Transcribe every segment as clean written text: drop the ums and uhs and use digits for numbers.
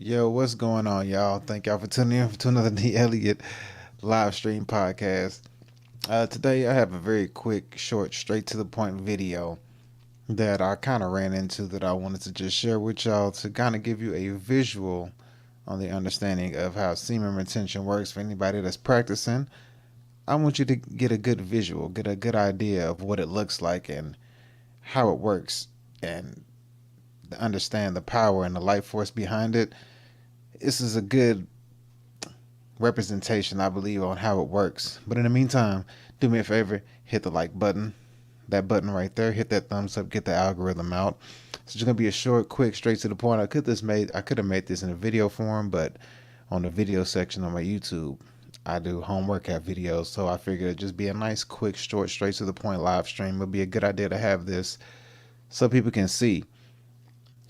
Yo, what's going on, y'all? Thank y'all for tuning in to another D. Elliott live stream podcast. Today, I have a very quick, short, straight to the point video that I kind of ran into that I wanted to just share with y'all to kind of give you a visual on the understanding of how semen retention works for anybody that's practicing. I want you to get a good visual, get a good idea of what it looks like and how it works, and understand the power and the life force behind it. This is a good representation, I believe, on how it works. But in the meantime, do me a favor, hit the like button, that button right there, hit that thumbs up, get the algorithm out. So it's gonna be a short, quick, straight to the point. I could have made this in a video form, but on the video section on my YouTube, I do home workout videos, so I figured it'd just be a nice, quick, short, straight to the point live stream. It would be a good idea to have this so people can see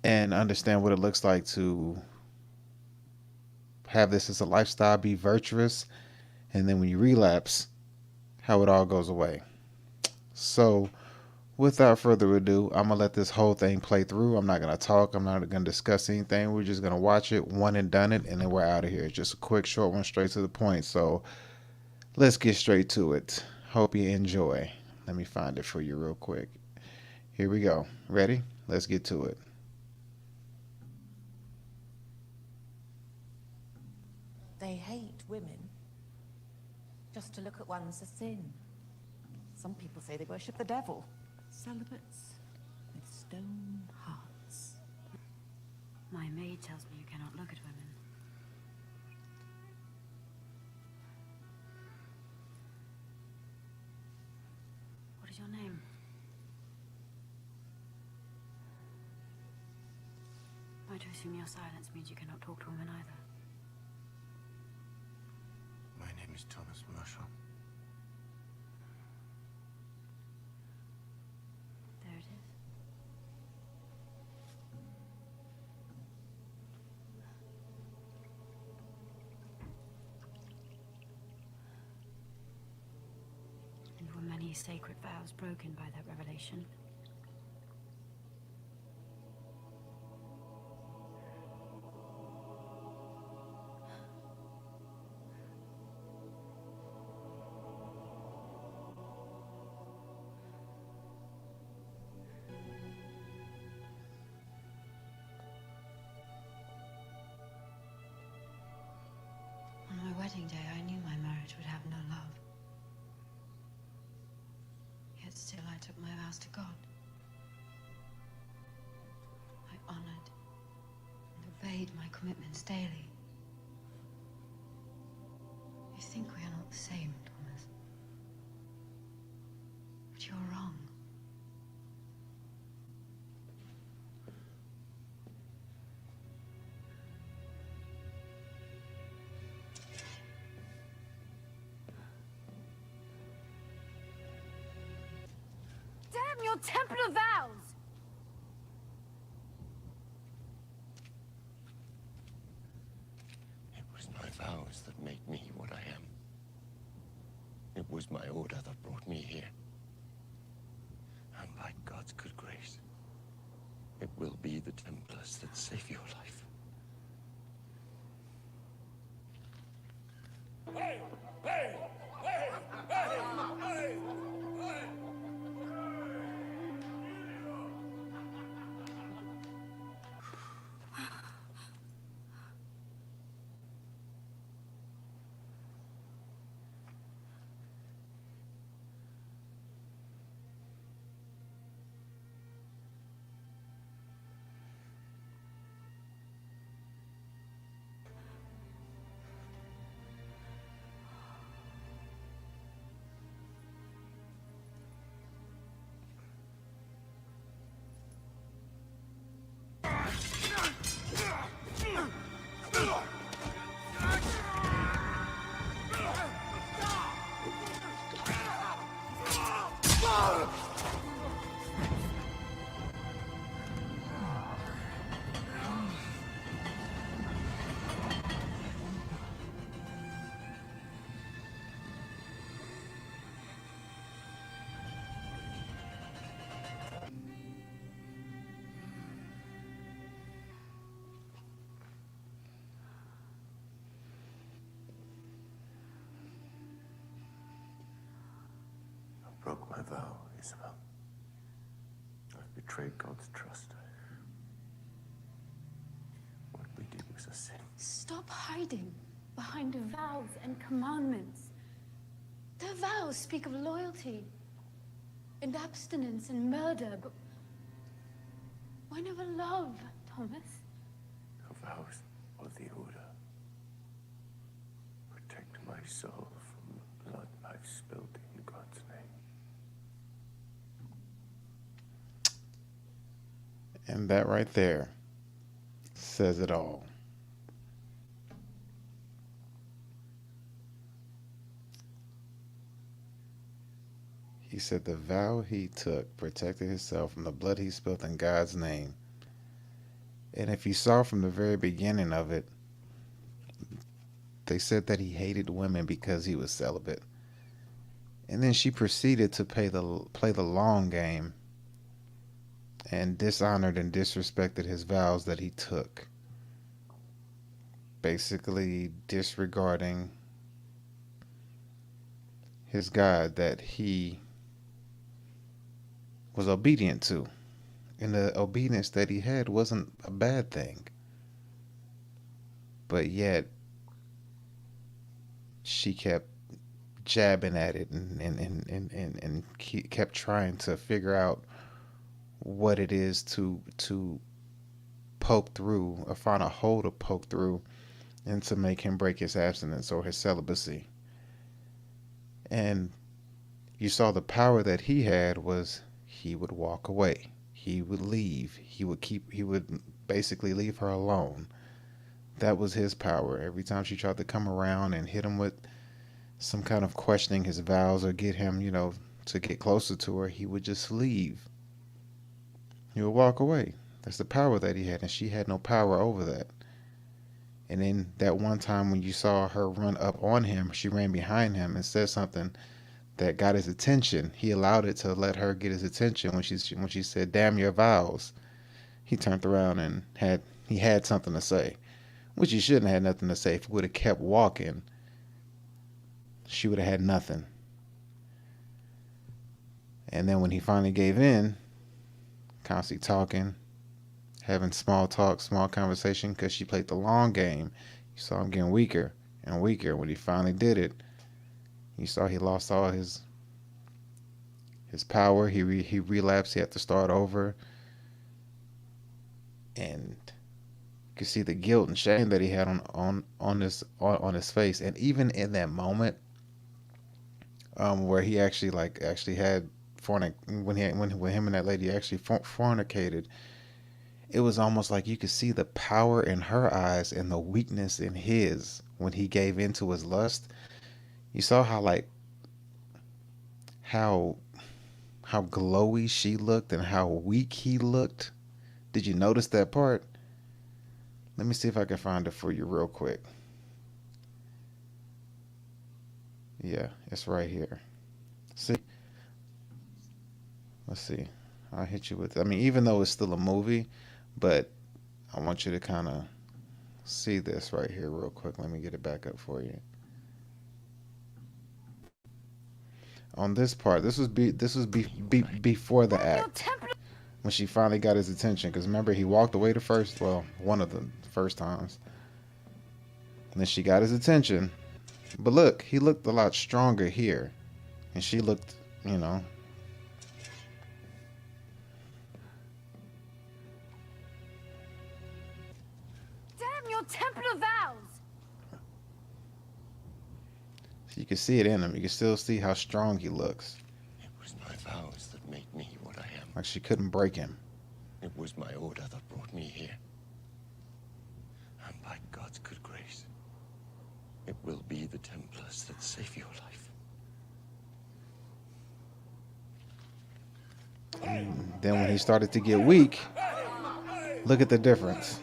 and understand what it looks like to have this as a lifestyle, be virtuous, and then when you relapse, how it all goes away. So, without further ado, I'm gonna let this whole thing play through. I'm not gonna talk, I'm not gonna discuss anything. We're just gonna watch it, one and done it, and then we're out of here. Just a quick, short one, straight to the point. So, let's get straight to it. Hope you enjoy. Let me find it for you real quick. Here we go. Ready? Let's get to it. They hate women. Just to look at one's a sin. Some people say they worship the devil. Celibates with stone hearts. My maid tells me you cannot look at women. What is your name? I to assume your silence means you cannot talk to women either. My name is Thomas Marshall. There it is. And were many sacred vows broken by that revelation? On my wedding day, I knew my marriage would have no love. Yet still I took my vows to God. I honored and obeyed my commitments daily. You think we are not the same, Thomas. But you're wrong. Damn your temple of vows! It was my vows that made me what I am. It was my order that brought me here. And by God's good grace, it will be the Templars that save your life. broke my vow, Isabel. I've betrayed God's trust. What we did was a sin. Stop hiding behind vows and commandments. The vows speak of loyalty and abstinence and murder, but why never love, Thomas? The vows of the order. Protect my soul from the blood I've spilled in God's name. And that right there says it all. He said the vow he took protected himself from the blood he spilled in God's name. And if you saw from the very beginning of it, they said that he hated women because he was celibate. And then she proceeded to play the long game and dishonored and disrespected his vows that he took, basically disregarding his God that he was obedient to. And the obedience that he had wasn't a bad thing. But yet, she kept jabbing at it and kept trying to figure out what it is to poke through or find a hole to poke through and to make him break his abstinence or his celibacy. And you saw the power that he had was he would walk away. He would leave. He would basically leave her alone. That was his power. Every time she tried to come around and hit him with some kind of questioning his vows or get him, to get closer to her, he would just leave. He would walk away. That's the power that he had, and she had no power over that. And then that one time when you saw her run up on him, she ran behind him and said something that got his attention. He allowed it to let her get his attention when she said, "Damn your vows." He turned around and had something to say, which he shouldn't have had nothing to say. If he would have kept walking, she would have had nothing. And then when he finally gave in, constantly talking, having small talk, small conversation, because she played the long game. You saw him getting weaker and weaker. When he finally did it, you saw he lost all his power. He relapsed. He had to start over. And you could see the guilt and shame that he had on his face. And even in that moment, where he actually had when him and that lady actually fornicated, it was almost like you could see the power in her eyes and the weakness in his when he gave into his lust. You saw how glowy she looked and how weak he looked. Did you notice that part? Let me see if I can find it for you real quick. Yeah, it's right here. See? Let's see. I'll hit you with it. I mean, even though it's still a movie, but I want you to kind of see this right here real quick. Let me get it back up for you. On this part, this was before the act, when she finally got his attention. Because remember, he walked away one of the first times. And then she got his attention. But look, he looked a lot stronger here. And she looked, Damn your Templar vows! you can see it in him. You can still see how strong he looks. It was my vows that made me what I am. Like she couldn't break him. It was my order that brought me here. And by God's good grace, it will be the Templars that save your life. And then when he started to get weak, look at the difference.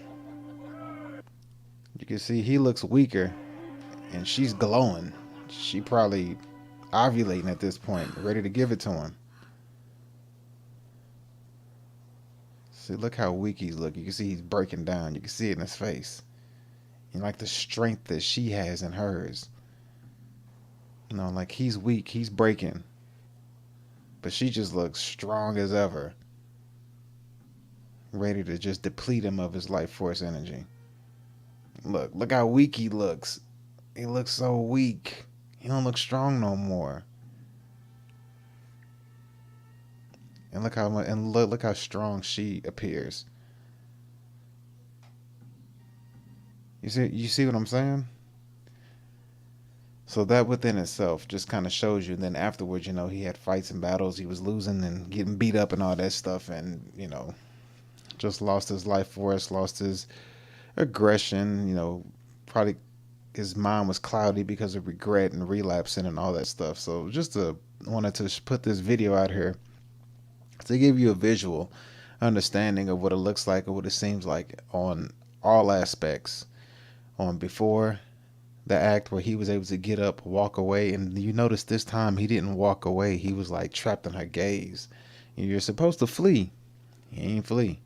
You can see he looks weaker and she's glowing. She probably ovulating at this point, ready to give it to him. See, look how weak he's looking. You can see he's breaking down. You can see it in his face. And like the strength that she has in hers. Like he's weak, he's breaking. But she just looks strong as ever, ready to just deplete him of his life force energy. Look how weak he looks. He looks so weak. He don't look strong no more. And look how much, and look how strong she appears. You see what I'm saying? So that within itself just kind of shows you. Then afterwards, he had fights and battles. He was losing and getting beat up and all that stuff, and just lost his life force, lost his aggression. Probably his mind was cloudy because of regret and relapsing and all that stuff. So wanted to put this video out here to give you a visual understanding of what it looks like or what it seems like on all aspects. On before the act where he was able to get up, walk away, and you notice this time he didn't walk away. He was like trapped in her gaze. You're supposed to flee. He ain't flee.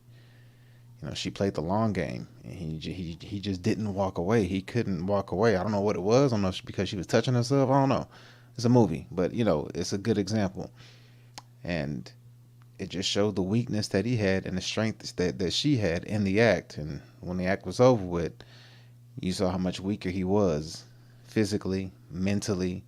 She played the long game, and he just didn't walk away. He couldn't walk away. I don't know what it was. I don't know if because she was touching herself. I don't know. It's a movie, but it's a good example, and it just showed the weakness that he had and the strength that she had in the act. And when the act was over with, you saw how much weaker he was, physically, mentally.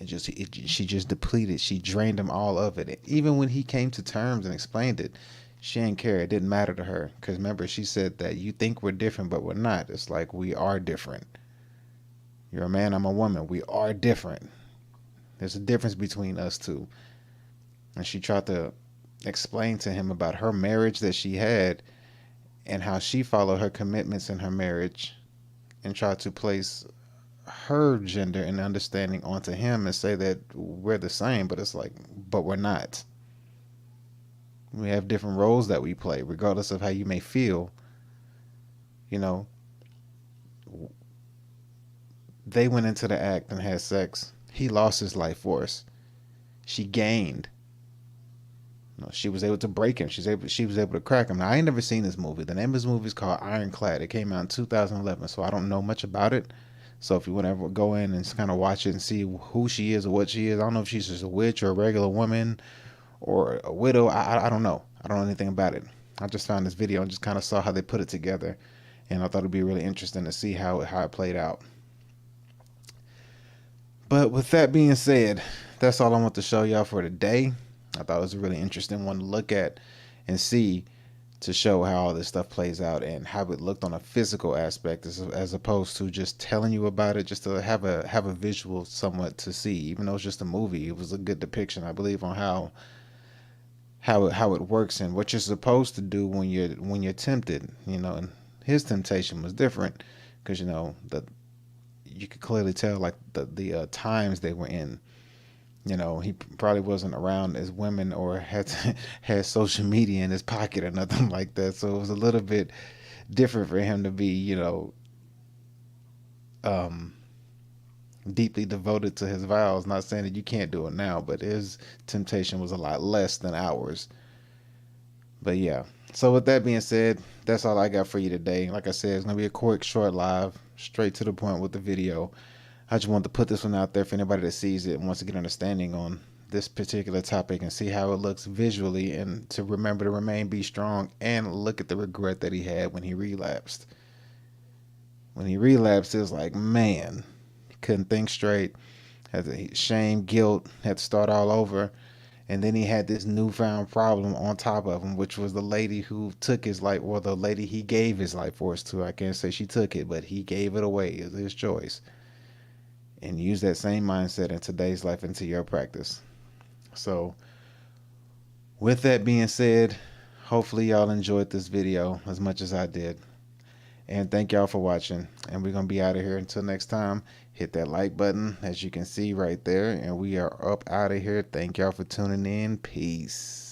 She just depleted. She drained him all of it. Even when he came to terms and explained it, she didn't care. It didn't matter to her. Because remember, she said that you think we're different, but we're not. It's like we are different. You're a man, I'm a woman. We are different. There's a difference between us two. And she tried to explain to him about her marriage that she had and how she followed her commitments in her marriage and tried to place her gender and understanding onto him and say that we're the same, but it's like, but we're not. We have different roles that we play, regardless of how you may feel. They went into the act and had sex. He lost his life force. She gained. She was able to break him. She was able to crack him. Now, I ain't never seen this movie. The name of this movie is called Ironclad. It came out in 2011, so I don't know much about it. So if you want to go in and kind of watch it and see who she is or what she is, I don't know if she's just a witch or a regular woman or a widow. I don't know. I don't know anything about it. I just found this video and just kind of saw how they put it together, and I thought it'd be really interesting to see how it played out. But with that being said, that's all I want to show y'all for today. I thought it was a really interesting one to look at and see, to show how all this stuff plays out and how it looked on a physical aspect as opposed to just telling you about it, just to have a visual somewhat to see. Even though it's just a movie, it was a good depiction, I believe, on how it works and what you're supposed to do when you're tempted. And his temptation was different because you could clearly tell like the times they were in. He probably wasn't around as women or had social media in his pocket or nothing like that. So it was a little bit different for him to be, deeply devoted to his vows. Not saying that you can't do it now, but his temptation was a lot less than ours. But yeah. So with that being said, that's all I got for you today. Like I said, it's going to be a quick, short live, straight to the point with the video. I just wanted to put this one out there for anybody that sees it and wants to get an understanding on this particular topic and see how it looks visually, and to remember to be strong, and look at the regret that he had when he relapsed. When he relapsed, it was like, man, he couldn't think straight, had the shame, guilt, had to start all over. And then he had this newfound problem on top of him, which was the lady who took his life, or the lady he gave his life force to. I can't say she took it, but he gave it away. It was his choice. And use that same mindset in today's life into your practice. So with that being said, hopefully y'all enjoyed this video as much as I did. And thank y'all for watching. And we're going to be out of here until next time. Hit that like button, as you can see right there. And we are up out of here. Thank y'all for tuning in. Peace.